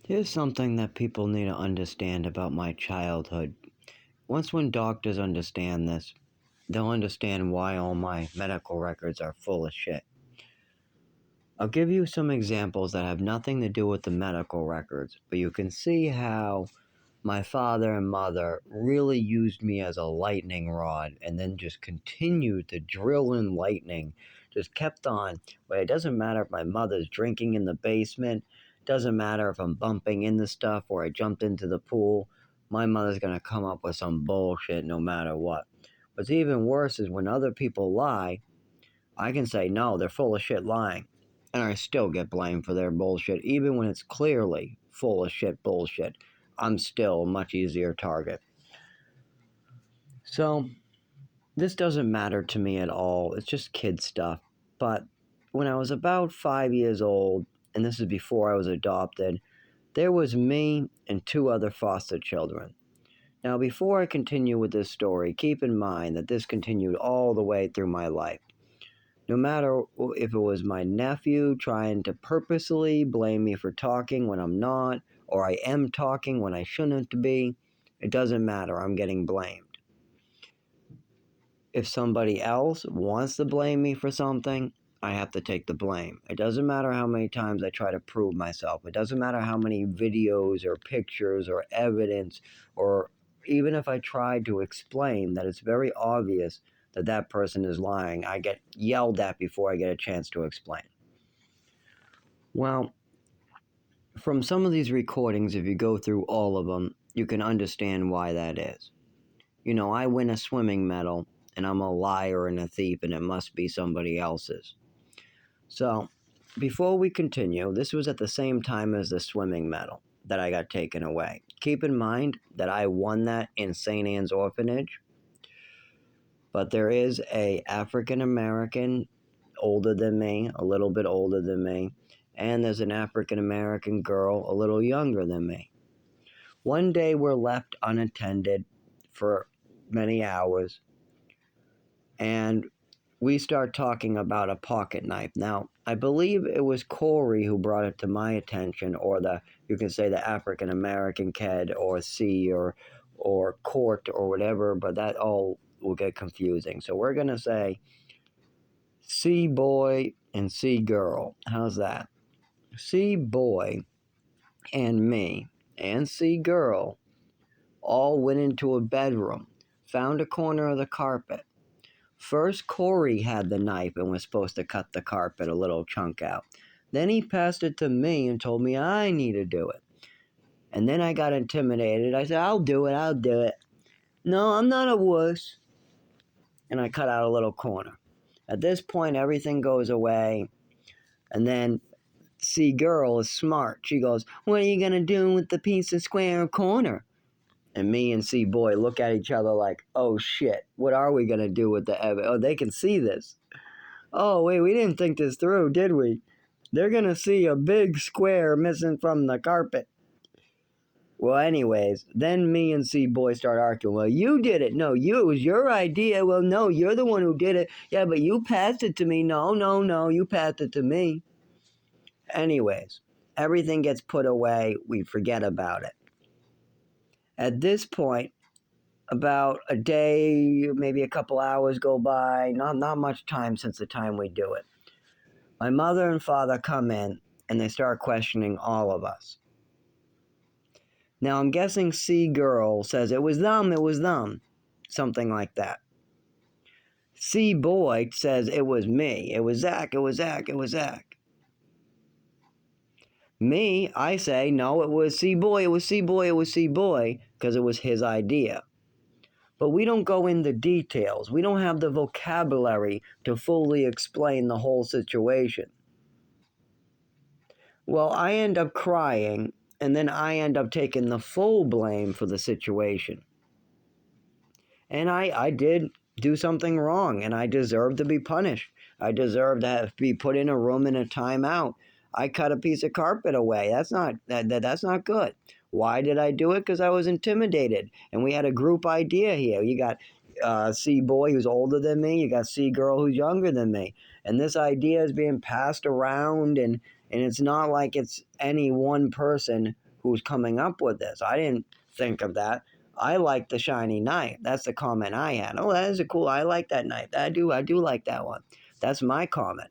Here's something that people need to understand about my childhood. When doctors understand this, they'll understand why all my medical records are full of shit. I'll give you some examples that have nothing to do with the medical records, but you can see how my father and mother really used me as a lightning rod and then just continued to drill in lightning. Just kept on. But it doesn't matter if my mother's drinking in the basement, doesn't matter if I'm bumping into stuff or I jumped into the pool. My mother's going to come up with some bullshit no matter what. What's even worse is when other people lie, I can say, no, they're full of shit lying. And I still get blamed for their bullshit, even when it's clearly full of shit bullshit. I'm still a much easier target. So, this doesn't matter to me at all. It's just kid stuff. But when I was about 5 years old, and this is before I was adopted, there was me and two other foster children. Now, before I continue with this story, keep in mind that this continued all the way through my life. No matter if it was my nephew trying to purposely blame me for talking when I'm not, or I am talking when I shouldn't be, it doesn't matter, I'm getting blamed. If somebody else wants to blame me for something, I have to take the blame. It doesn't matter how many times I try to prove myself. It doesn't matter how many videos or pictures or evidence, or even if I try to explain that it's very obvious that that person is lying, I get yelled at before I get a chance to explain. Well, from some of these recordings, if you go through all of them, you can understand why that is. You know, I win a swimming medal, and I'm a liar and a thief, and it must be somebody else's. So, before we continue, this was at the same time as the swimming medal that I got taken away. Keep in mind that I won that in St. Anne's Orphanage, but there is a African American older than me, a little bit older than me, and there's an African American girl a little younger than me. One day we're left unattended for many hours, and we start talking about a pocket knife. Now, I believe it was Corey who brought it to my attention, or you can say the African American kid, or C, or Court, or whatever, but that all will get confusing. So we're going to say C boy and C girl. How's that? C boy and me and C girl all went into a bedroom, found a corner of the carpet. First, Corey had the knife and was supposed to cut the carpet a little chunk out. Then he passed it to me and told me I need to do it. And then I got intimidated. I said, I'll do it. No, I'm not a wuss. And I cut out a little corner. At this point, everything goes away. And then C girl is smart. She goes, what are you going to do with the piece of square corner? And me and C boy look at each other like, oh shit, what are we going to do with the evidence? Oh, they can see this. Oh, wait, we didn't think this through, did we? They're going to see a big square missing from the carpet. Well, anyways, then me and C boy start arguing. Well, you did it. No, it was your idea. Well, no, you're the one who did it. Yeah, but you passed it to me. No, you passed it to me. Anyways, everything gets put away. We forget about it. At this point, about a day, maybe a couple hours go by. Not much time since the time we do it. My mother and father come in, and they start questioning all of us. Now, I'm guessing C girl says, it was them, something like that. C boy says, it was me, it was Zach. Me, I say, no, it was C boy, because it was his idea. But we don't go into details. We don't have the vocabulary to fully explain the whole situation. Well, I end up crying, and then I end up taking the full blame for the situation. And I did do something wrong, and I deserve to be punished. I deserve to be put in a room in a timeout. I cut a piece of carpet away. That's not good. Why did I do it? Because I was intimidated, and we had a group idea here. You got C boy who's older than me. You got C girl who's younger than me, and this idea is being passed around, and it's not like it's any one person who's coming up with this. I didn't think of that. I like the shiny knife. That's the comment I had. Oh, that is a cool. I like that knife. I do like that one. That's my comment.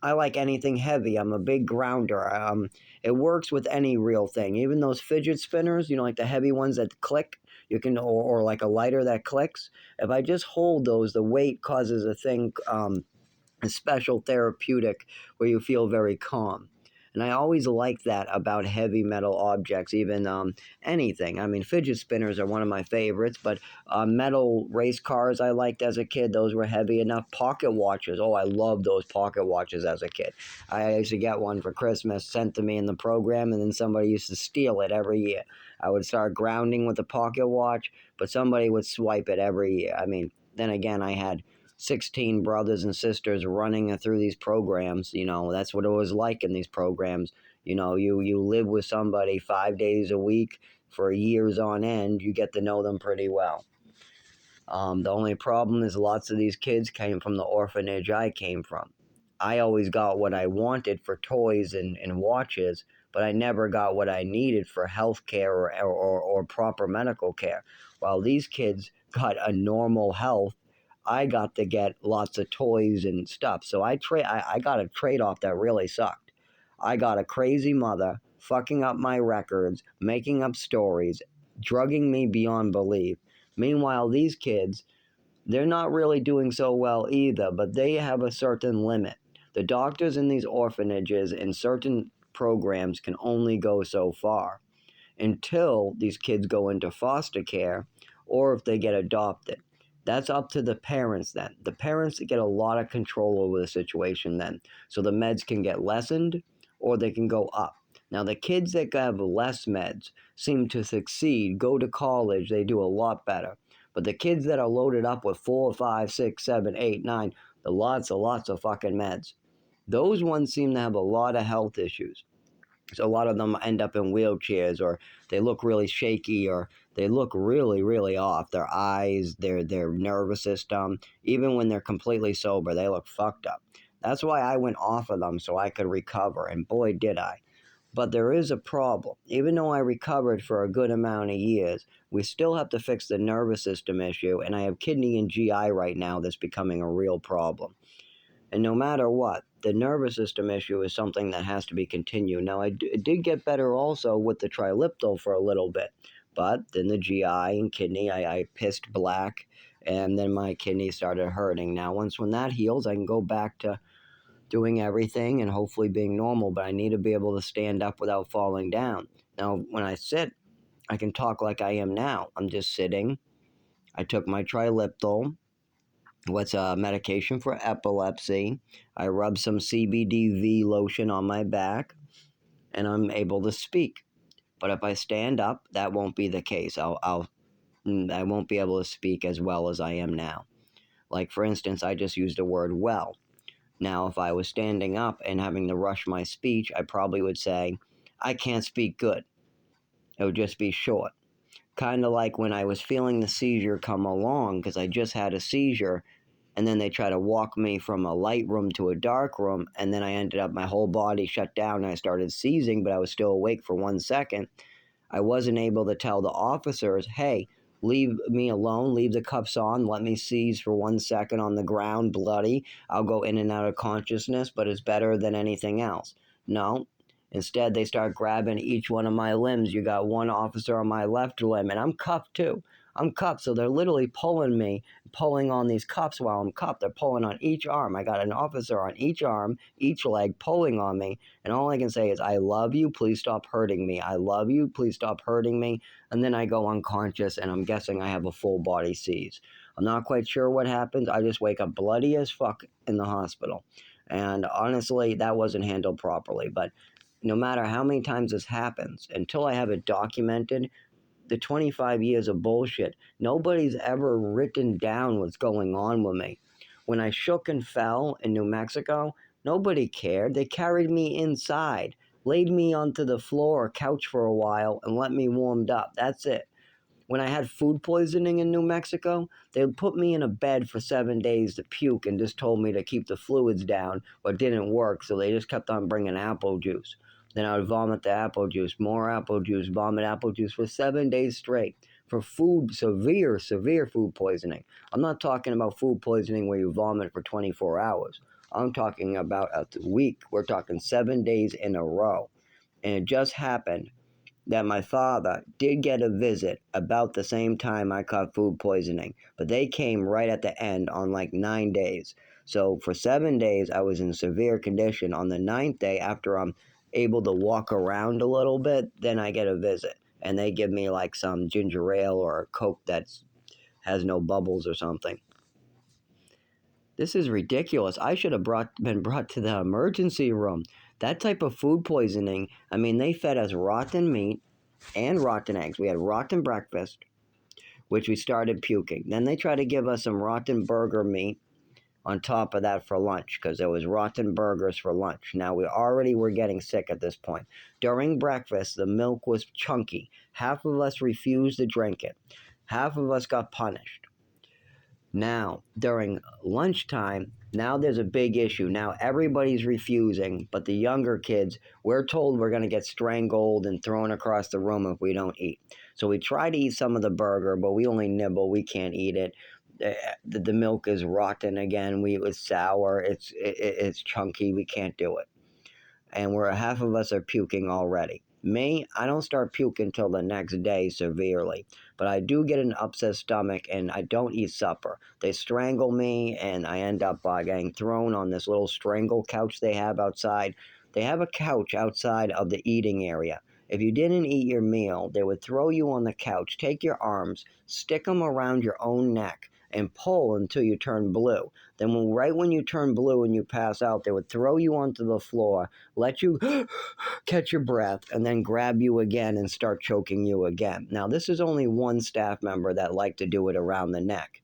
I like anything heavy. I'm a big grounder. It works with any real thing, even those fidget spinners. Like the heavy ones that click. You can, or like a lighter that clicks. If I just hold those, the weight causes a thing, a special therapeutic where you feel very calm. And I always like that about heavy metal objects, even anything. I mean, fidget spinners are one of my favorites, but metal race cars I liked as a kid, those were heavy enough. Pocket watches, oh, I loved those pocket watches as a kid. I used to get one for Christmas, sent to me in the program, and then somebody used to steal it every year. I would start grounding with the pocket watch, but somebody would swipe it every year. I mean, then again, I had 16 brothers and sisters running through these programs. That's what it was like in these programs. You live with somebody 5 days a week for years on end. You get to know them pretty well. The only problem is lots of these kids came from the orphanage I came from. I always got what I wanted for toys and watches, but I never got what I needed for health care or proper medical care. While these kids got a normal health, I got to get lots of toys and stuff. So I got a trade off that really sucked. I got a crazy mother fucking up my records, making up stories, drugging me beyond belief. Meanwhile, these kids, they're not really doing so well either, but they have a certain limit. The doctors in these orphanages and certain programs can only go so far until these kids go into foster care or if they get adopted. That's up to the parents then. The parents get a lot of control over the situation then. So the meds can get lessened or they can go up. Now, the kids that have less meds seem to succeed, go to college, they do a lot better. But the kids that are loaded up with 4, 5, 6, 7, 8, 9, the lots of fucking meds, those ones seem to have a lot of health issues. So a lot of them end up in wheelchairs, or they look really shaky, or they look really, really off. Their eyes, their nervous system, even when they're completely sober, they look fucked up. That's why I went off of them so I could recover, and boy did I. But there is a problem. Even though I recovered for a good amount of years, we still have to fix the nervous system issue, and I have kidney and GI right now that's becoming a real problem. And no matter what, the nervous system issue is something that has to be continued. Now, it did get better also with the Triliptal for a little bit, but then the GI and kidney, I pissed black, and then my kidney started hurting. Now, when that heals, I can go back to doing everything and hopefully being normal, but I need to be able to stand up without falling down. Now, when I sit, I can talk like I am now. I'm just sitting. I took my Triliptal, what's a medication for epilepsy. I rub some CBDV lotion on my back, and I'm able to speak. But if I stand up, that won't be the case. I won't be able to speak as well as I am now. Like, for instance, I just used the word well. Now, if I was standing up and having to rush my speech, I probably would say, I can't speak good. It would just be short. Kind of like when I was feeling the seizure come along, because I just had a seizure, and then they try to walk me from a light room to a dark room, and then I ended up, my whole body shut down, and I started seizing, but I was still awake for 1 second. I wasn't able to tell the officers, hey, leave me alone, leave the cuffs on, let me seize for 1 second on the ground, bloody. I'll go in and out of consciousness, but it's better than anything else. No. Instead, they start grabbing each one of my limbs. You got one officer on my left limb, and I'm cuffed too. I'm cuffed, so they're literally pulling me, pulling on these cuffs while I'm cuffed. They're pulling on each arm. I got an officer on each arm, each leg, pulling on me, and all I can say is, I love you, please stop hurting me. I love you, please stop hurting me. And then I go unconscious, and I'm guessing I have a full body seize. I'm not quite sure what happens. I just wake up bloody as fuck in the hospital. And honestly, that wasn't handled properly. But no matter how many times this happens, until I have it documented, the 25 years of bullshit, nobody's ever written down what's going on with me. When I shook and fell in New Mexico, nobody cared. They carried me inside, laid me onto the floor or couch for a while, and let me warmed up. That's it. When I had food poisoning in New Mexico, they put me in a bed for 7 days to puke and just told me to keep the fluids down, but it didn't work, so they just kept on bringing apple juice. Then I would vomit the apple juice, more apple juice, vomit apple juice for 7 days straight for severe food poisoning. I'm not talking about food poisoning where you vomit for 24 hours. I'm talking about a week. We're talking 7 days in a row. And it just happened that my father did get a visit about the same time I caught food poisoning, but they came right at the end on like 9 days. So for 7 days, I was in severe condition. On the ninth day, after I'm able to walk around a little bit, then I get a visit. And they give me like some ginger ale or a Coke that has no bubbles or something. This is ridiculous. I should have been brought to the emergency room. That type of food poisoning, I mean, they fed us rotten meat and rotten eggs. We had rotten breakfast, which we started puking. Then they tried to give us some rotten burger meat on top of that for lunch because there was rotten burgers for lunch. Now we already were getting sick at this point. During breakfast, the milk was chunky. Half of us refused to drink it. Half of us got punished. Now, during lunchtime, now there's a big issue. Now everybody's refusing, but the younger kids, we're told we're going to get strangled and thrown across the room if we don't eat. So we try to eat some of the burger, but we only nibble. We can't eat it. The milk is rotten again. It's sour. It's chunky. We can't do it. And half of us are puking already. Me, I don't start puking until the next day severely, but I do get an upset stomach and I don't eat supper. They strangle me and I end up getting thrown on this little strangle couch they have outside. They have a couch outside of the eating area. If you didn't eat your meal, they would throw you on the couch, take your arms, stick them around your own neck, and pull until you turn blue. Then right when you turn blue and you pass out, they would throw you onto the floor, let you catch your breath, and then grab you again and start choking you again. Now, this is only one staff member that liked to do it around the neck.